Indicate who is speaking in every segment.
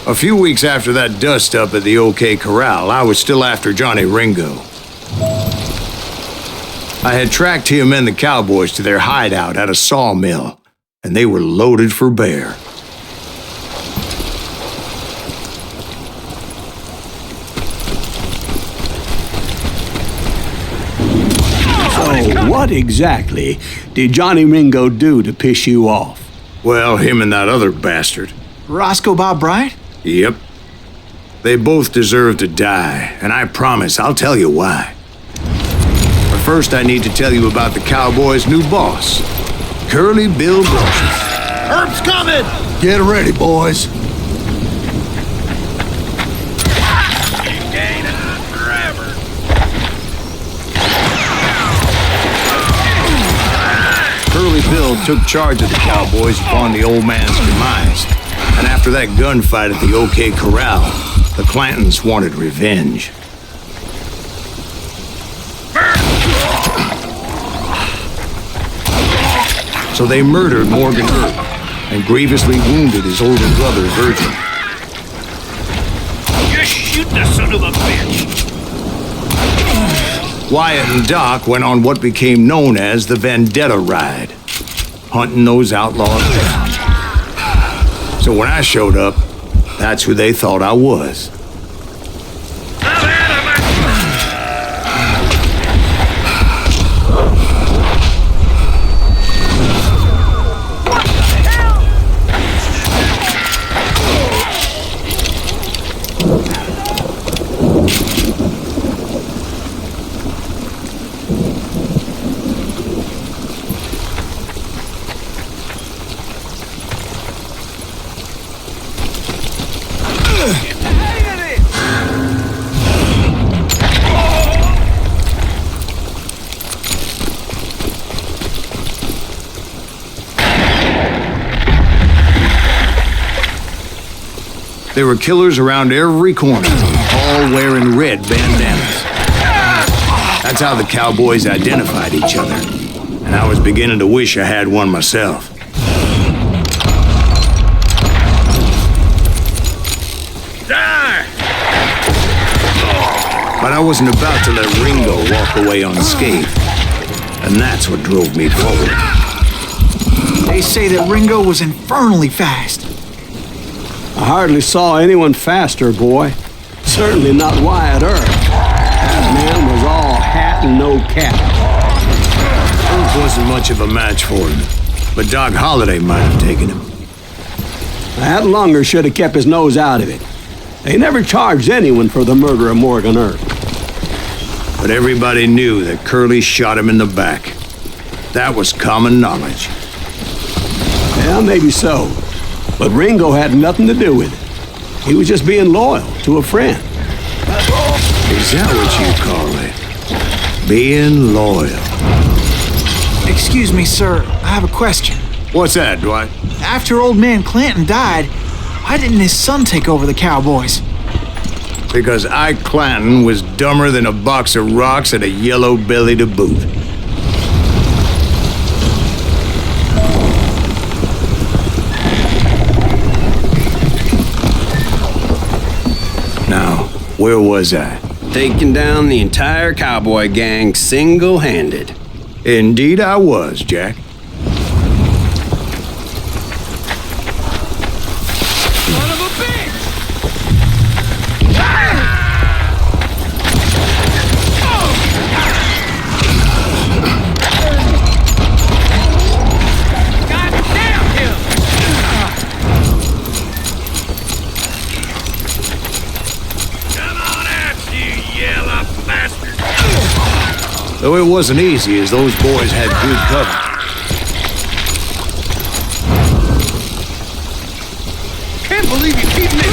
Speaker 1: A few weeks after that dust-up at the OK Corral, I was still after Johnny Ringo. I had tracked him and the cowboys to their hideout at a sawmill, and they were loaded for bear.
Speaker 2: So, what exactly did Johnny Ringo do to piss you off?
Speaker 1: Well, him and that other bastard.
Speaker 3: Roscoe Bob Bryant?
Speaker 1: Yep. They both deserve to die, and I promise I'll tell you why. But first I need to tell you about the Cowboys' new boss, Curly Bill Brushes.
Speaker 4: Herb's coming!
Speaker 5: Get ready, boys.
Speaker 1: Curly Bill took charge of the Cowboys upon the old man's demise. And after that gunfight at the OK Corral, the Clantons wanted revenge. So they murdered Morgan Earp and grievously wounded his older brother, Virgil.
Speaker 4: You shoot the son of a bitch!
Speaker 1: Wyatt and Doc went on what became known as the Vendetta Ride, hunting those outlaws down. So when I showed up, that's who they thought I was. There were killers around every corner, all wearing red bandanas. That's how the Cowboys identified each other, and I was beginning to wish I had one myself.
Speaker 4: Die!
Speaker 1: But I wasn't about to let Ringo walk away unscathed, and that's what drove me forward.
Speaker 3: They say that Ringo was infernally fast.
Speaker 2: I hardly saw anyone faster, boy. Certainly not Wyatt Earp. That man was all hat and no cap.
Speaker 1: Earp wasn't much of a match for him, but Doc Holliday might have taken him.
Speaker 2: That Lunger should have kept his nose out of it. They never charged anyone for the murder of Morgan Earp.
Speaker 1: But everybody knew that Curly shot him in the back. That was common knowledge.
Speaker 2: Yeah, maybe so. But Ringo had nothing to do with it. He was just being loyal to a friend.
Speaker 1: Is that what you call it? Being loyal?
Speaker 3: Excuse me, sir. I have a question.
Speaker 1: What's that, Dwight?
Speaker 3: After old man Clanton died, why didn't his son take over the Cowboys?
Speaker 1: Because Ike Clanton was dumber than a box of rocks and a yellow belly to boot. Now, where was I?
Speaker 6: Taking down the entire cowboy gang single-handed.
Speaker 1: Indeed I was, Jack.
Speaker 4: Son of a bitch! God damn him! Come on out, you yellow bastard!
Speaker 1: Though it wasn't easy, as those boys had good cover.
Speaker 4: Can't believe you keep me.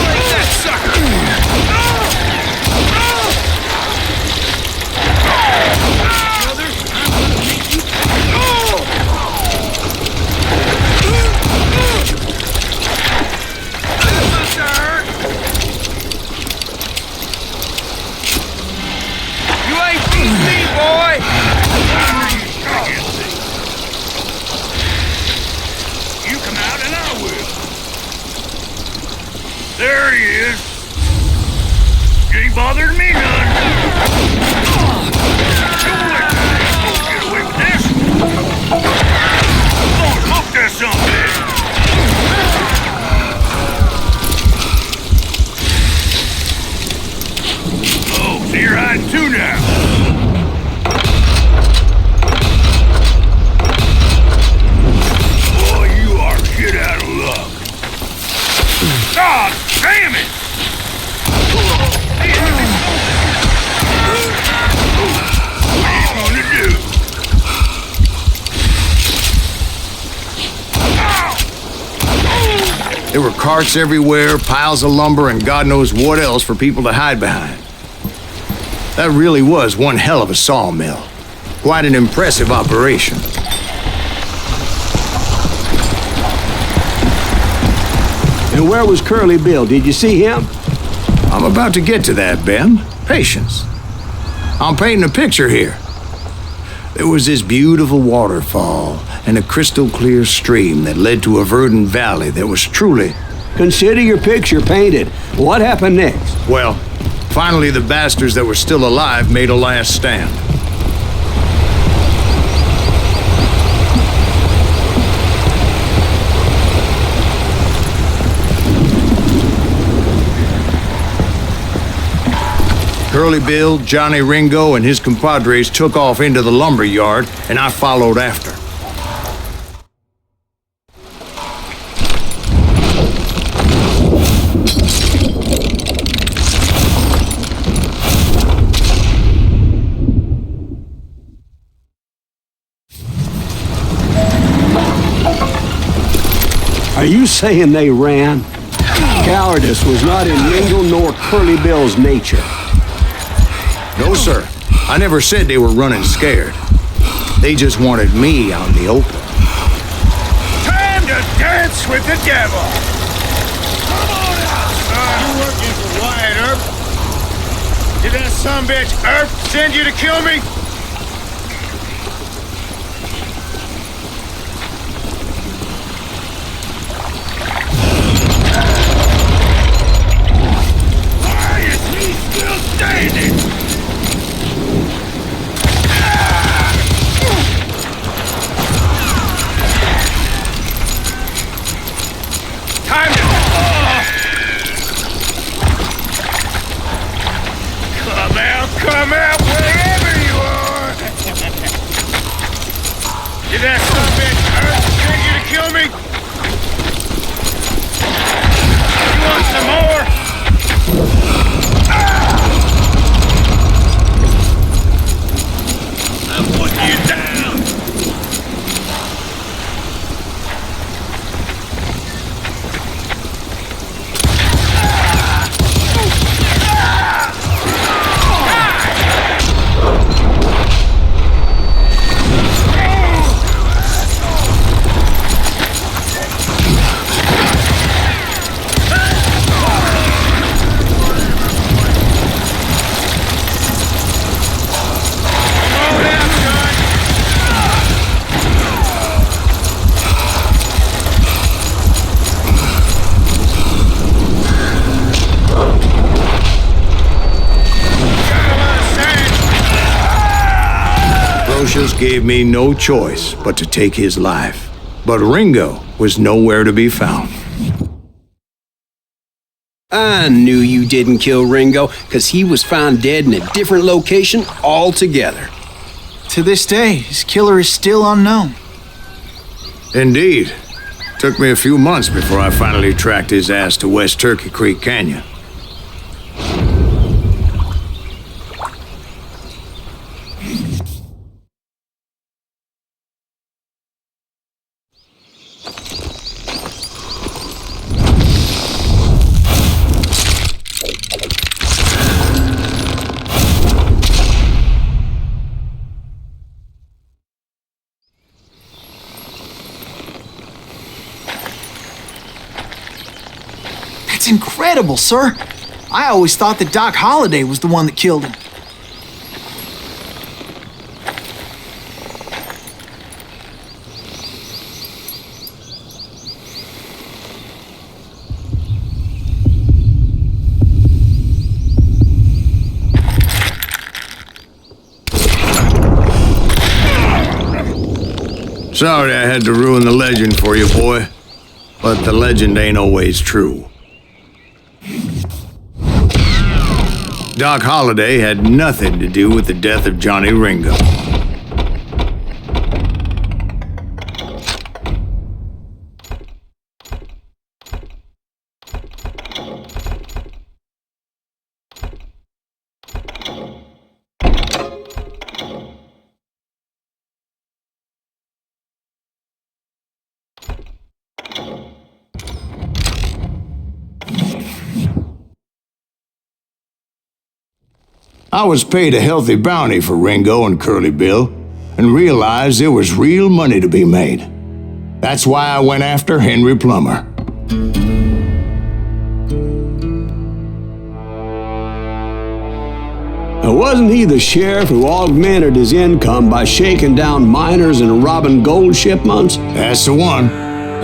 Speaker 4: Like that sucker. Brother, I'm gonna make you.
Speaker 1: There were carts everywhere, piles of lumber, and God knows what else for people to hide behind. That really was one hell of a sawmill. Quite an impressive operation.
Speaker 2: And where was Curly Bill? Did you see him?
Speaker 1: I'm about to get to that, Ben. Patience. I'm painting a picture here. There was this beautiful waterfall and a crystal clear stream that led to a verdant valley that was truly...
Speaker 2: Consider your picture painted. What happened next?
Speaker 1: Well, finally the bastards that were still alive made a last stand. Curly Bill, Johnny Ringo, and his compadres took off into the lumber yard, and I followed after.
Speaker 2: Are you saying they ran? Cowardice was not in Ringo nor Curly Bill's nature.
Speaker 1: No, sir. I never said they were running scared. They just wanted me out in the open.
Speaker 4: Time to dance with the devil! Come on out, son! You working for Wyatt Earp? Did that sumbitch Earp send you to kill me? Why is he still standing? Time to... Come out, wherever you are! Did that sumbitch Earth send you to kill me? You want some more? I'm putting you down!
Speaker 1: Gave me no choice but to take his life. But Ringo was nowhere to be found.
Speaker 6: I knew you didn't kill Ringo, because he was found dead in a different location altogether.
Speaker 3: To this day, his killer is still unknown.
Speaker 1: Indeed. Took me a few months before I finally tracked his ass to West Turkey Creek Canyon.
Speaker 3: That's incredible, sir. I always thought that Doc Holliday was the one that killed him.
Speaker 1: Sorry I had to ruin the legend for you, boy. But the legend ain't always true. Doc Holliday had nothing to do with the death of Johnny Ringo. I was paid a healthy bounty for Ringo and Curly Bill and realized there was real money to be made. That's why I went after Henry Plummer.
Speaker 2: Wasn't he the sheriff who augmented his income by shaking down miners and robbing gold shipments?
Speaker 1: That's the one.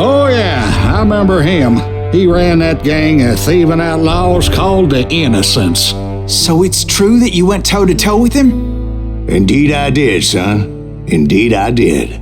Speaker 5: Oh, yeah, I remember him. He ran that gang of thieving outlaws called the Innocents.
Speaker 3: So it's true that you went toe-to-toe with him?
Speaker 1: Indeed I did, son. Indeed I did.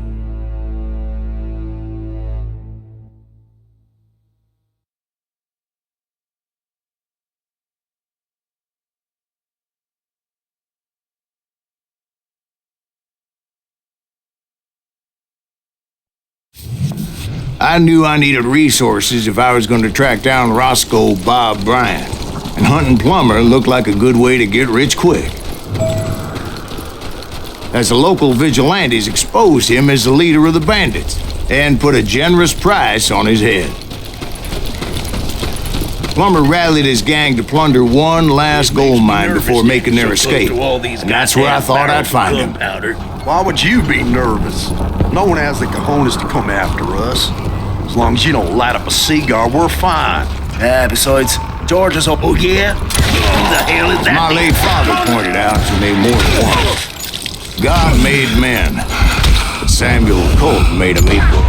Speaker 1: I knew I needed resources if I was going to track down Roscoe Bob Bryant, and hunting Plummer looked like a good way to get rich quick. As the local vigilantes exposed him as the leader of the bandits and put a generous price on his head. Plummer rallied his gang to plunder one last gold mine before making their escape, and that's where I thought I'd find him.
Speaker 7: Why would you be nervous? No one has the cojones to come after us. As long as you don't light up a cigar, we're fine.
Speaker 4: Besides, George is up. Oh, yeah? Who the hell is that?
Speaker 1: My late father pointed out to me more than once. God made men, but Samuel Colt made them equal.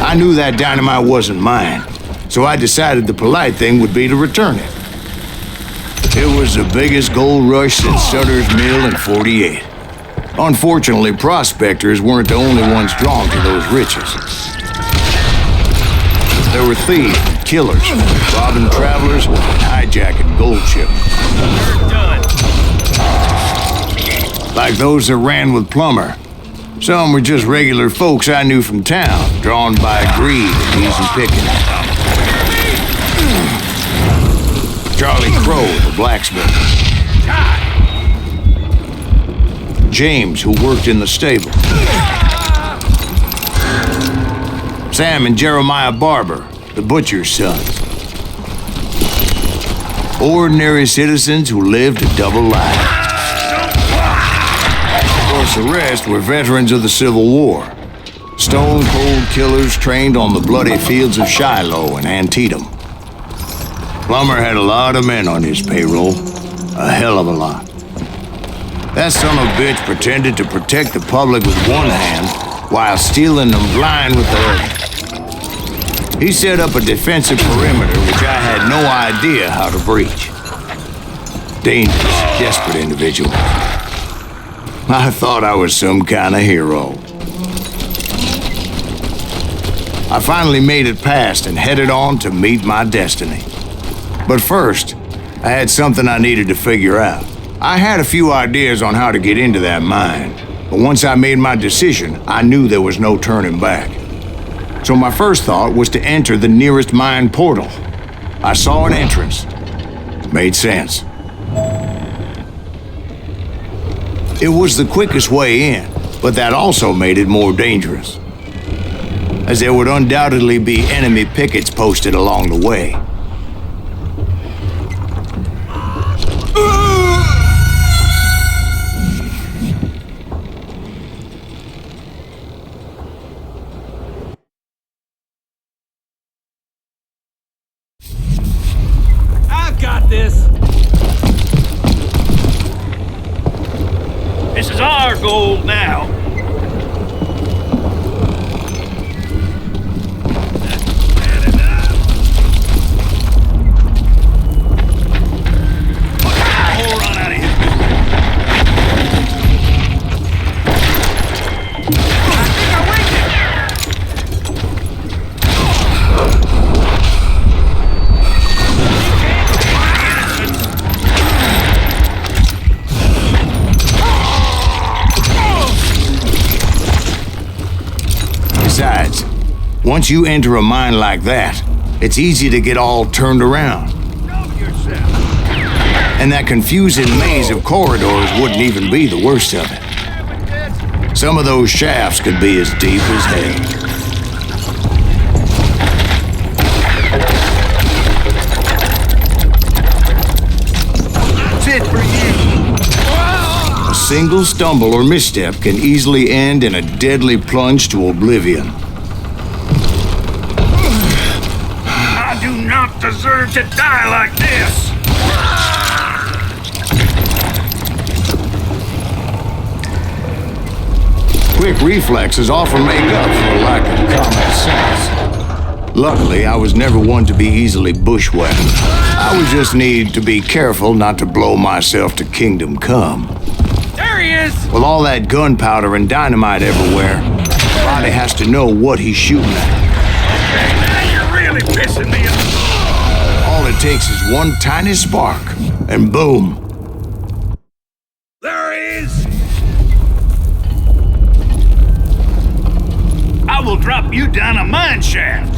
Speaker 1: I knew that dynamite wasn't mine, so I decided the polite thing would be to return it. It was the biggest gold rush since Sutter's Mill in '48. Unfortunately, prospectors weren't the only ones drawn to those riches. There were thieves and killers, robbing travelers and hijacking gold shipments. Like those that ran with Plummer. Some were just regular folks I knew from town, drawn by greed and easy picking. Charlie Crow, the blacksmith. James, who worked in the stable. Sam and Jeremiah Barber, the butcher's sons. Ordinary citizens who lived a double life. Of course, the rest were veterans of the Civil War. Stone-cold killers trained on the bloody fields of Shiloh and Antietam. Plummer had a lot of men on his payroll. A hell of a lot. That son of a bitch pretended to protect the public with one hand while stealing them blind with the other. He set up a defensive perimeter which I had no idea how to breach. Dangerous, desperate individual. I thought I was some kind of hero. I finally made it past and headed on to meet my destiny. But first, I had something I needed to figure out. I had a few ideas on how to get into that mine, but once I made my decision, I knew there was no turning back. So my first thought was to enter the nearest mine portal. I saw an entrance. Made sense. It was the quickest way in, but that also made it more dangerous, as there would undoubtedly be enemy pickets posted along the way.
Speaker 8: got this. This is our gold now.
Speaker 1: Besides, once you enter a mine like that, it's easy to get all turned around. And that confusing maze of corridors wouldn't even be the worst of it. Some of those shafts could be as deep as hell.
Speaker 4: That's it for you.
Speaker 1: A single stumble or misstep can easily end in a deadly plunge to oblivion.
Speaker 8: I do not deserve to die like this.
Speaker 1: Quick reflexes often make up for a lack of common sense. Luckily, I was never one to be easily bushwhacked. I would just need to be careful not to blow myself to kingdom come.
Speaker 8: There he is!
Speaker 1: With all that gunpowder and dynamite everywhere, Roddy has to know what he's shooting at.
Speaker 8: Now you're really pissing me off.
Speaker 1: All it takes is one tiny spark, and boom.
Speaker 8: There he is! I will drop you down a mine shaft.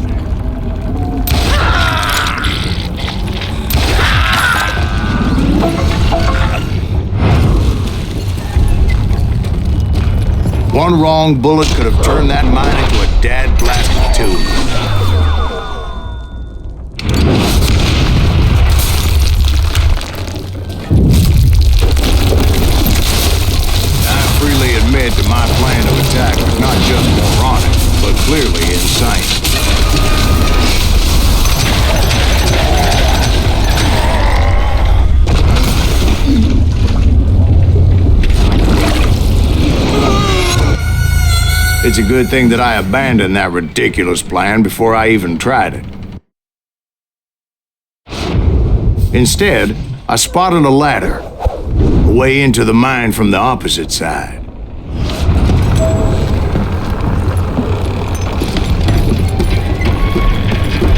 Speaker 1: One wrong bullet could have turned that mine into a dad-blasted tomb. I freely admit that my plan of attack was not just moronic, but clearly insane. It's a good thing that I abandoned that ridiculous plan before I even tried it. Instead, I spotted a ladder, a way into the mine from the opposite side.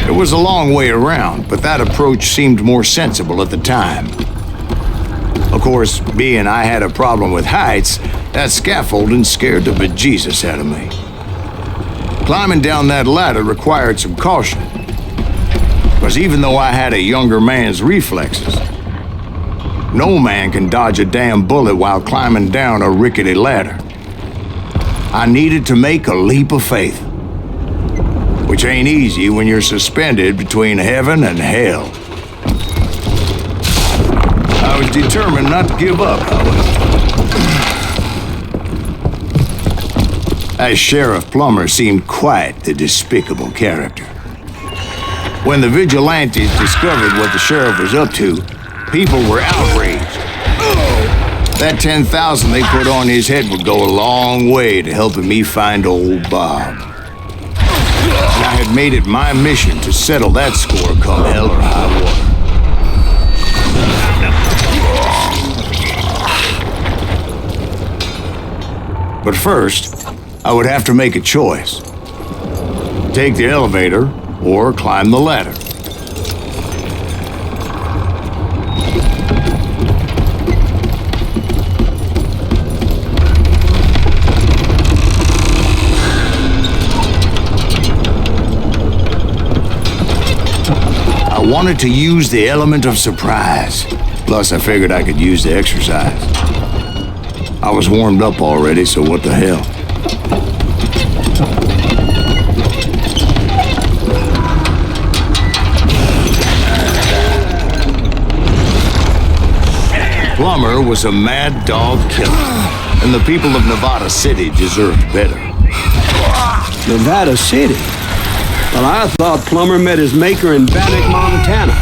Speaker 1: It was a long way around, but that approach seemed more sensible at the time. Of course, being I had a problem with heights, that scaffolding scared the bejesus out of me. Climbing down that ladder required some caution, because even though I had a younger man's reflexes, no man can dodge a damn bullet while climbing down a rickety ladder. I needed to make a leap of faith, which ain't easy when you're suspended between heaven and hell. I was determined not to give up, however. As Sheriff Plummer seemed quite the despicable character. When the vigilantes discovered what the sheriff was up to, people were outraged. That 10,000 they put on his head would go a long way to helping me find old Bob. And I had made it my mission to settle that score come hell or high water. But first, I would have to make a choice. Take the elevator or climb the ladder. I wanted to use the element of surprise. Plus, I figured I could use the exercise. I was warmed up already, so what the hell? Plummer was a mad dog killer, and the people of Nevada City deserved better.
Speaker 2: Nevada City? Well, I thought Plummer met his maker in Bannock, Montana.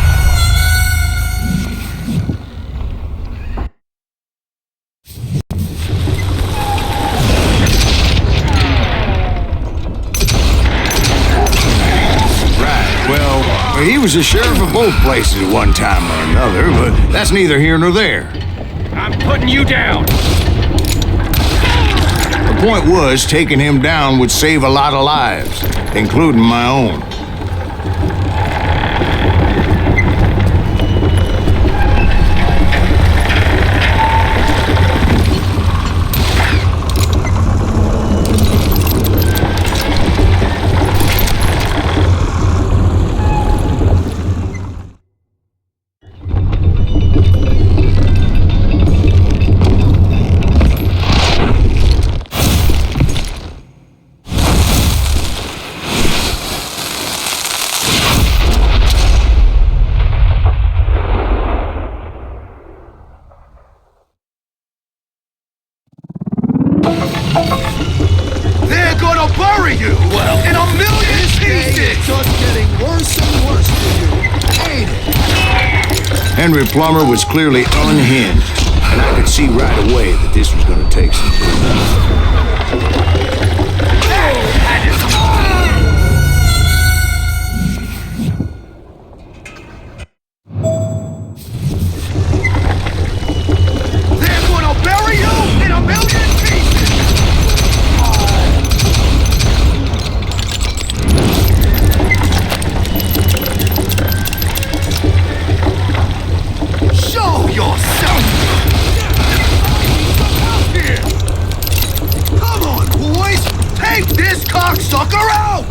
Speaker 1: was the sheriff of both places at one time or another, but that's neither here nor there.
Speaker 8: I'm putting you down.
Speaker 1: The point was, taking him down would save a lot of lives, including my own.
Speaker 4: They're gonna bury you in a million pieces!
Speaker 7: It's just getting worse and worse for you, ain't it?
Speaker 1: Henry Plummer was clearly unhinged, and I could see right away that this was going to take some time.
Speaker 4: They're gonna bury you in a million pieces! Show yourself! Here! Come on, boys! Take this cocksucker out!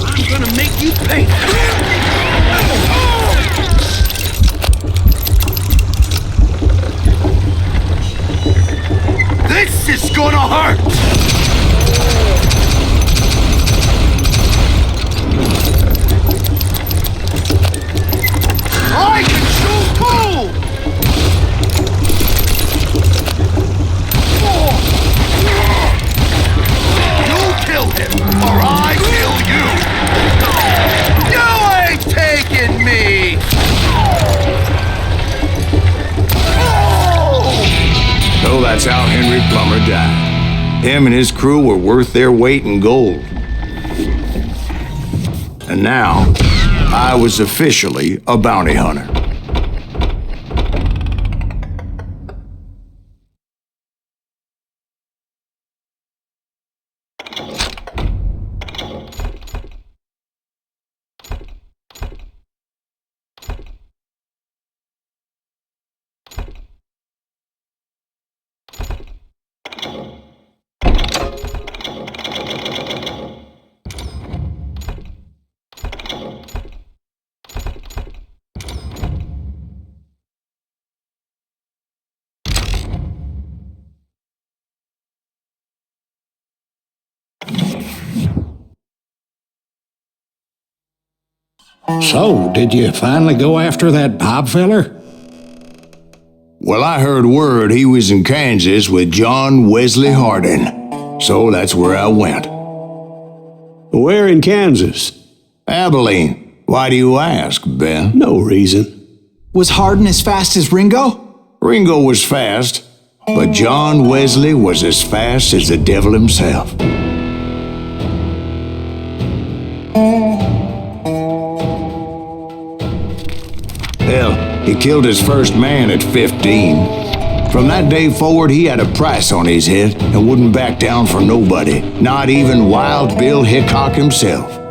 Speaker 4: I'm gonna make you pay! This is gonna hurt! I can shoot too! You kill him, or I kill you! You ain't taking me!
Speaker 1: So that's how Henry Plummer died. Him and his crew were worth their weight in gold. And now, I was officially a bounty hunter.
Speaker 5: So, did you finally go after that Bob feller?
Speaker 1: Well, I heard word he was in Kansas with John Wesley Hardin. So that's where I went.
Speaker 2: Where in Kansas?
Speaker 1: Abilene. Why do you ask, Ben?
Speaker 2: No reason.
Speaker 3: Was Hardin as fast as Ringo?
Speaker 1: Ringo was fast, but John Wesley was as fast as the devil himself. Hell, he killed his first man at 15. From that day forward, he had a price on his head and wouldn't back down for nobody, not even Wild Bill Hickok himself.